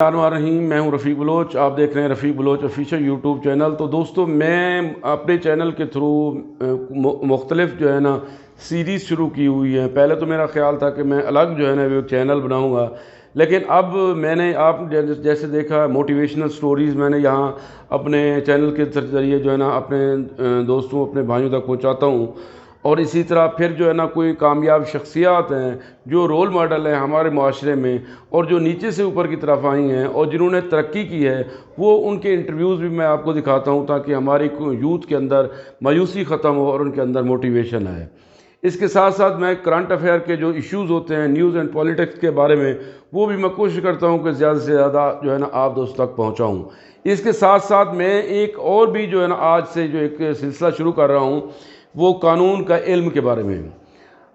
रहीम। मैं हूं रफ़ीक बलोच। आप देख रहे हैं रफ़ीक बलोच ऑफिशियल यूट्यूब चैनल। तो दोस्तों, मैं अपने चैनल के थ्रू मुख्तलिफ जो है ना सीरीज़ शुरू की हुई है। पहले तो मेरा ख़्याल था कि मैं अलग जो है ना वो चैनल बनाऊंगा, लेकिन अब मैंने आप जैसे देखा मोटिवेशनल स्टोरीज़ मैंने यहाँ अपने चैनल के ज़रिए जो है ना अपने दोस्तों अपने भाइयों तक पहुँचाता हूँ। और इसी तरह फिर जो है ना कोई कामयाब शख्सियात हैं जो रोल मॉडल हैं हमारे माशरे में, और जो नीचे से ऊपर की तरफ आई हैं और जिन्होंने तरक्की की है, वो उनके इंटरव्यूज़ भी मैं आपको दिखाता हूँ ताकि हमारी यूथ के अंदर मायूसी ख़त्म हो और उनके अंदर मोटिवेशन आए। इसके साथ साथ मैं करंट अफेयर के जो इश्यूज़ होते हैं न्यूज़ एंड पॉलिटिक्स के बारे में, वो भी मैं कोशिश करता हूँ कि ज़्यादा से ज़्यादा जो है ना आप दोस्तों तक पहुँचाऊँ। इसके साथ साथ मैं एक और भी जो है ना आज से जो एक सिलसिला शुरू कर रहा हूँ, वो कानून का इल्म के बारे में।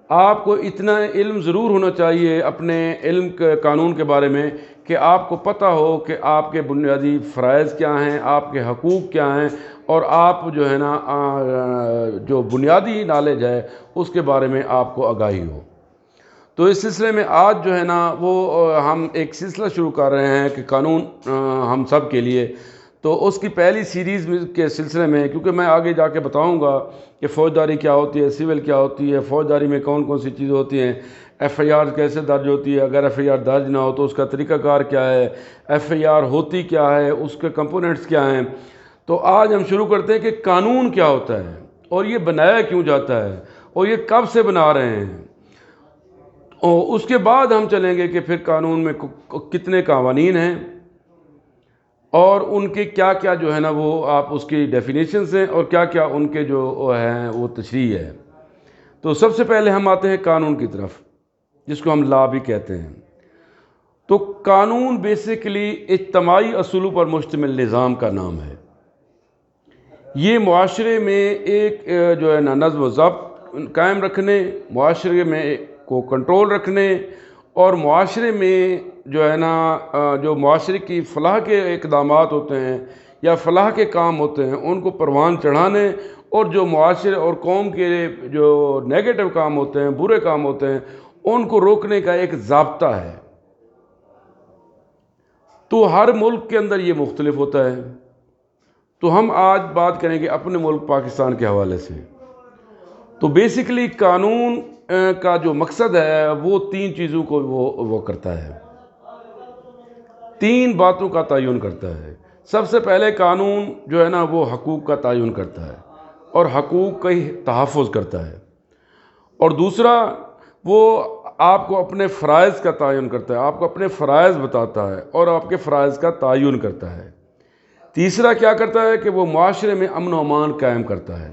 आपको इतना इल्म ज़रूर होना चाहिए अपने इल्म कानून के बारे में कि आपको पता हो कि आपके बुनियादी फ़राइज़ क्या हैं, आपके हकूक़ क्या हैं, और आप जो है ना जो बुनियादी नॉलेज है उसके बारे में आपको आगाही हो। तो इस सिलसिले में आज जो है ना वो हम एक सिलसिला शुरू कर रहे हैं कि कानून हम सब के लिए। तो उसकी पहली सीरीज़ के सिलसिले में, क्योंकि मैं आगे जाके बताऊंगा कि फ़ौजदारी क्या होती है, सिविल क्या होती है, फ़ौजदारी में कौन कौन सी चीज़ें होती हैं, एफ़आईआर कैसे दर्ज होती है, अगर एफ़आईआर दर्ज ना हो तो उसका तरीक़ाकार क्या है, एफ़आईआर होती क्या है, उसके कंपोनेंट्स क्या हैं। तो आज हम शुरू करते हैं कि कानून क्या होता है और ये बनाया क्यों जाता है और ये कब से बना रहे हैं। और उसके बाद हम चलेंगे कि फिर कानून में कितने कावानीन हैं और उनके क्या क्या जो है ना वो आप उसकी डेफिनेशंस हैं और क्या क्या उनके जो हैं वो तशरीह है। तो सबसे पहले हम आते हैं कानून की तरफ, जिसको हम लॉ भी कहते हैं। तो कानून बेसिकली इज्तिमाई असूलों पर मुश्तमिल निज़ाम का नाम है। ये मुआशरे में एक जो है ना नज़्म व ज़ब्त कायम रखने, मुआशरे में को कंट्रोल रखने, और मुआशरे में जो है ना जो मुआशरे की फ़लाह के इक़दामात होते हैं या फ़लाह के काम होते हैं उनको परवान चढ़ाने, और जो मुआशरे और कौम के जो नेगेटिव काम होते हैं, बुरे काम होते हैं, उनको रोकने का एक ज़ाब्ता है। तो हर मुल्क के अंदर ये मुख्तलिफ होता है। तो हम आज बात करेंगे अपने मुल्क पाकिस्तान के हवाले से। तो बेसिकली कानून का जो मकसद है वो तीन चीज़ों को वो करता है, तीन बातों का तयन करता है। सबसे पहले कानून जो है ना वो हकूक़ का तयन करता है और हकूक़ का तहफ़्फ़ुज़ करता है। और दूसरा, वो आपको अपने फ़राइज़ का तयन करता है, आपको अपने फ़राइज़ बताता है और आपके फ़राइज़ का तयन करता है। तीसरा क्या करता है कि वो मुआशरे में अमन व अमान कायम करता है।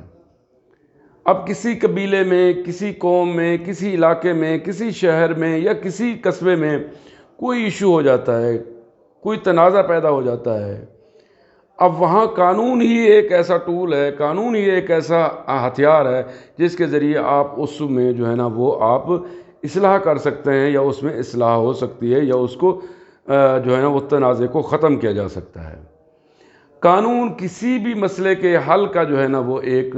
अब किसी कबीले में, किसी कौम में, किसी इलाके में, किसी शहर में या किसी कस्बे में कोई इशू हो जाता है, कोई तनाज़ा पैदा हो जाता है, अब वहाँ कानून ही एक ऐसा टूल है, कानून ही एक ऐसा हथियार है जिसके ज़रिए आप उसमें जो है ना वो आप इस्लाह कर सकते हैं, या उसमें इस्लाह हो सकती है, या उसको जो है ना वो तनाज़े को ख़त्म किया जा सकता है। कानून किसी भी मसले के हल का जो है ना वो एक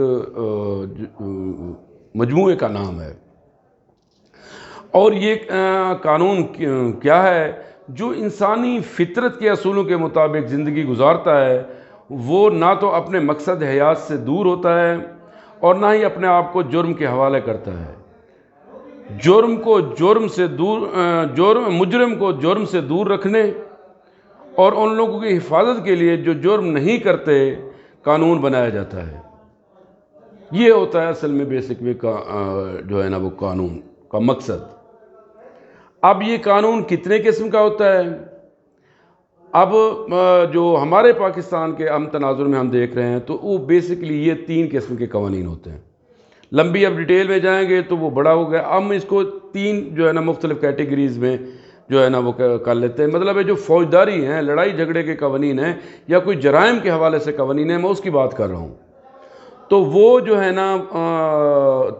मजमूए का नाम है। और ये कानून क्या है जो इंसानी फितरत के असूलों के मुताबिक ज़िंदगी गुजारता है, वो ना तो अपने मकसद हयात से दूर होता है और ना ही अपने आप को जुर्म के हवाले करता है। जुर्म को जुर्म से दूर मुजरिम को जुर्म से दूर रखने और उन लोगों की हिफाजत के लिए जो जुर्म नहीं करते कानून बनाया जाता है। ये होता है असल में बेसिक में जो है ना वो कानून का मकसद। अब ये कानून कितने किस्म का होता है? अब जो हमारे पाकिस्तान के तनाजुर में हम देख रहे हैं तो वो बेसिकली ये तीन किस्म के कवानीन होते हैं। लंबी अब डिटेल में जाएंगे तो वो बड़ा हो गया। अब हम इसको तीन जो है ना मुख्तलिफ कैटेगरीज़ में जो है ना वो कर लेते हैं। मतलब है जो फ़ौजदारी हैं, लड़ाई झगड़े के कवानीन हैं, या कोई जराइम के हवाले से कवानीन है, मैं उसकी बात कर रहा हूँ। तो वो जो है ना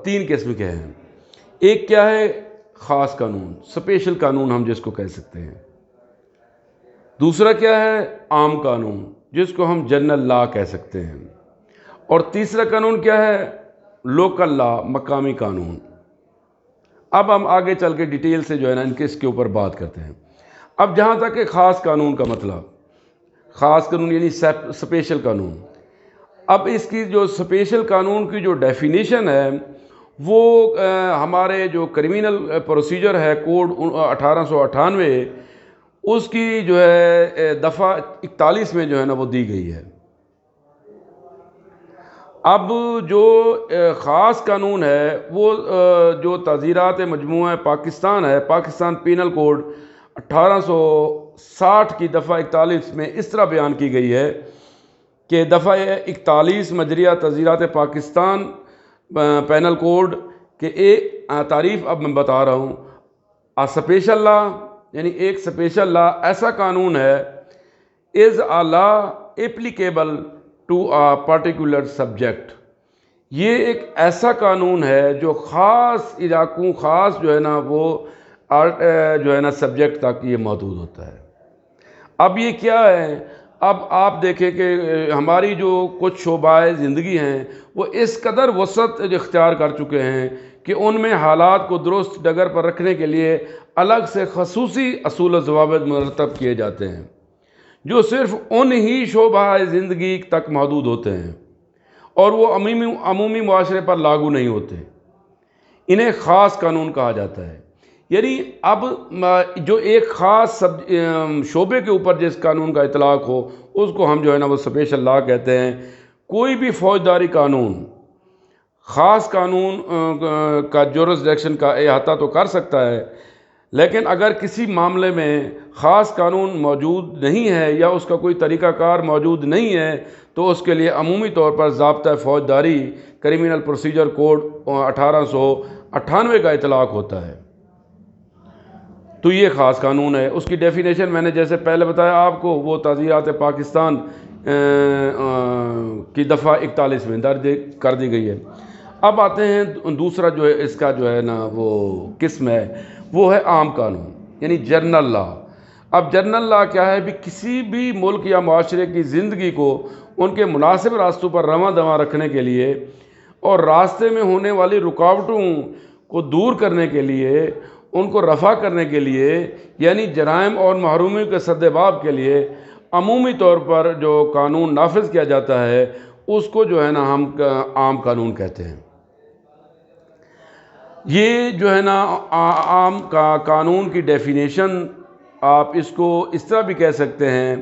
तीन किस्म के हैं। एक क्या है, ख़ास कानून, स्पेशल कानून हम जिसको कह सकते हैं। दूसरा क्या है, आम कानून, जिसको हम जनरल लॉ कह सकते हैं। और तीसरा कानून क्या है, लोकल लॉ, मकामी कानून। अब हम आगे चल के डिटेल से जो है ना इसके ऊपर बात करते हैं। اب جہاں تک کہ خاص قانون کا مطلب، خاص قانون یعنی اسپیشل قانون، اب اس کی جو اسپیشل قانون کی جو ڈیفینیشن ہے وہ ہمارے جو کرمینل پروسیجر ہے کوڈ 1898 اس کی جو ہے دفعہ 41 میں جو ہے نا وہ دی گئی ہے۔ اب جو خاص قانون ہے وہ جو تعزیرات مجموعہ پاکستان ہے، پاکستان پینل کوڈ 1860 کی دفعہ 41 میں اس طرح بیان کی گئی ہے کہ دفعہ 41 مجریہ تعزیرات پاکستان پینل کوڈ کے ایک تعریف اب میں بتا رہا ہوں۔ اسپیشل لا یعنی ایک اسپیشل لا ایسا قانون ہے is a law applicable to a particular subject, یہ ایک ایسا قانون ہے جو خاص علاقوں، خاص جو ہے نا وہ جو ہے نا سبجیکٹ تک یہ محدود ہوتا ہے۔ اب یہ کیا ہے؟ اب آپ دیکھیں کہ ہماری جو کچھ شعبہ زندگی ہیں وہ اس قدر وسعت اختیار کر چکے ہیں کہ ان میں حالات کو درست ڈگر پر رکھنے کے لیے الگ سے خصوصی اصول و ضوابط مرتب کیے جاتے ہیں جو صرف ان ہی شعبہ زندگی تک محدود ہوتے ہیں اور وہ عمومی معاشرے پر لاگو نہیں ہوتے۔ انہیں خاص قانون کہا جاتا ہے۔ یعنی اب جو ایک خاص شعبے کے اوپر جس قانون کا اطلاق ہو اس کو ہم جو ہے نا وہ اسپیشل لا کہتے ہیں۔ کوئی بھی فوجداری قانون خاص قانون کا جورسڈکشن کا احاطہ تو کر سکتا ہے، لیکن اگر کسی معاملے میں خاص قانون موجود نہیں ہے یا اس کا کوئی طریقہ کار موجود نہیں ہے تو اس کے لیے عمومی طور پر ضابطہ فوجداری کرمینل پروسیجر کوڈ 1898 کا اطلاق ہوتا ہے۔ تو یہ خاص قانون ہے۔ اس کی ڈیفینیشن میں نے جیسے پہلے بتایا آپ کو، وہ تعزیرات پاکستان کی دفعہ 41 میں درج کر دی گئی ہے۔ اب آتے ہیں دوسرا جو ہے اس کا جو ہے نا وہ قسم ہے وہ ہے عام قانون یعنی جنرل لا۔ اب جنرل لا کیا ہے؟ بھی کسی بھی ملک یا معاشرے کی زندگی کو ان کے مناسب راستوں پر رواں دواں رکھنے کے لیے اور راستے میں ہونے والی رکاوٹوں کو دور کرنے کے لیے، ان کو رفع کرنے کے لیے، یعنی جرائم اور محرومی کے سدباب کے لیے عمومی طور پر جو قانون نافذ کیا جاتا ہے اس کو جو ہے نا ہم عام قانون کہتے ہیں۔ یہ جو ہے نا عام قانون کی ڈیفینیشن آپ اس کو اس طرح بھی کہہ سکتے ہیں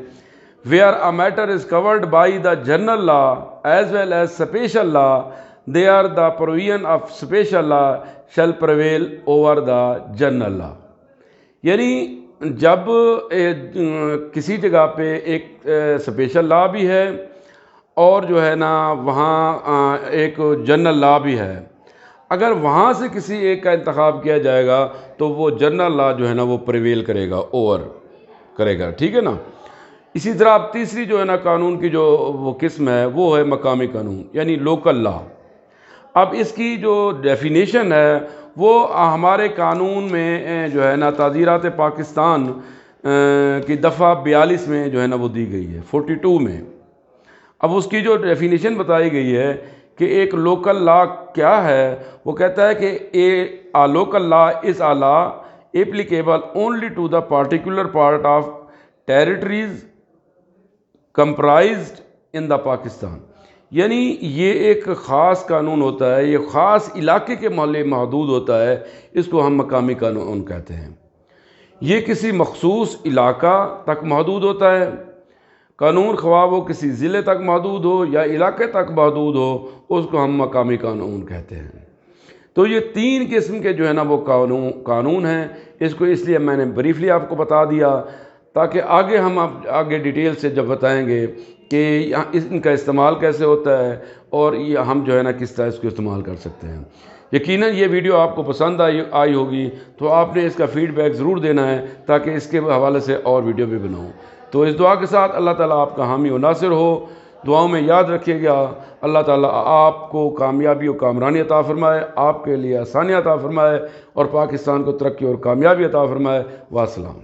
where a matter is covered by the general law as well as special law there the provision of special law shall prevail over the general law۔ یعنی جب کسی جگہ پہ ایک اسپیشل لا بھی ہے اور جو ہے نا وہاں ایک جنرل لا بھی ہے، اگر وہاں سے کسی ایک کا انتخاب کیا جائے گا تو وہ جنرل لا جو ہے نا وہ پریویل کرے گا، اوور کرے گا، ٹھیک ہے نا۔ اسی طرح اب تیسری جو ہے نا قانون کی جو وہ قسم ہے وہ ہے مقامی قانون یعنی لوکل لا۔ اب اس کی جو ڈیفینیشن ہے وہ ہمارے قانون میں جو ہے نا تعزیرات پاکستان کی دفعہ 42 میں جو ہے نا وہ دی گئی ہے، 42 میں۔ اب اس کی جو ڈیفینیشن بتائی گئی ہے کہ ایک لوکل لا کیا ہے، وہ کہتا ہے کہ a local law is a law applicable only to the particular part of territories comprised in the Pakistan۔ یعنی یہ ایک خاص قانون ہوتا ہے، یہ خاص علاقے کے محدود ہوتا ہے، اس کو ہم مقامی قانون کہتے ہیں۔ یہ کسی مخصوص علاقہ تک محدود ہوتا ہے، قانون خواہ وہ کسی ضلع تک محدود ہو یا علاقے تک محدود ہو، اس کو ہم مقامی قانون کہتے ہیں۔ تو یہ تین قسم کے جو ہے نا وہ قانون ہیں۔ اس کو اس لیے میں نے بریفلی آپ کو بتا دیا تاکہ آگے ہم آگے ڈیٹیل سے جب بتائیں گے کہ ان کا استعمال کیسے ہوتا ہے اور یہ ہم جو ہے نا کس طرح اس کو استعمال کر سکتے ہیں۔ یقیناً یہ ویڈیو آپ کو پسند آئی ہوگی تو آپ نے اس کا فیڈ بیک ضرور دینا ہے تاکہ اس کے حوالے سے اور ویڈیو بھی بناؤں۔ تو اس دعا کے ساتھ اللہ تعالیٰ آپ کا حامی و ناصر ہو۔ دعاؤں میں یاد رکھیے گا، اللہ تعالیٰ آپ کو کامیابی و کامرانی عطا فرمائے، آپ کے لیے آسانی عطا فرمائے اور پاکستان کو ترقی اور کامیابی عطا فرمائے۔ والسلام۔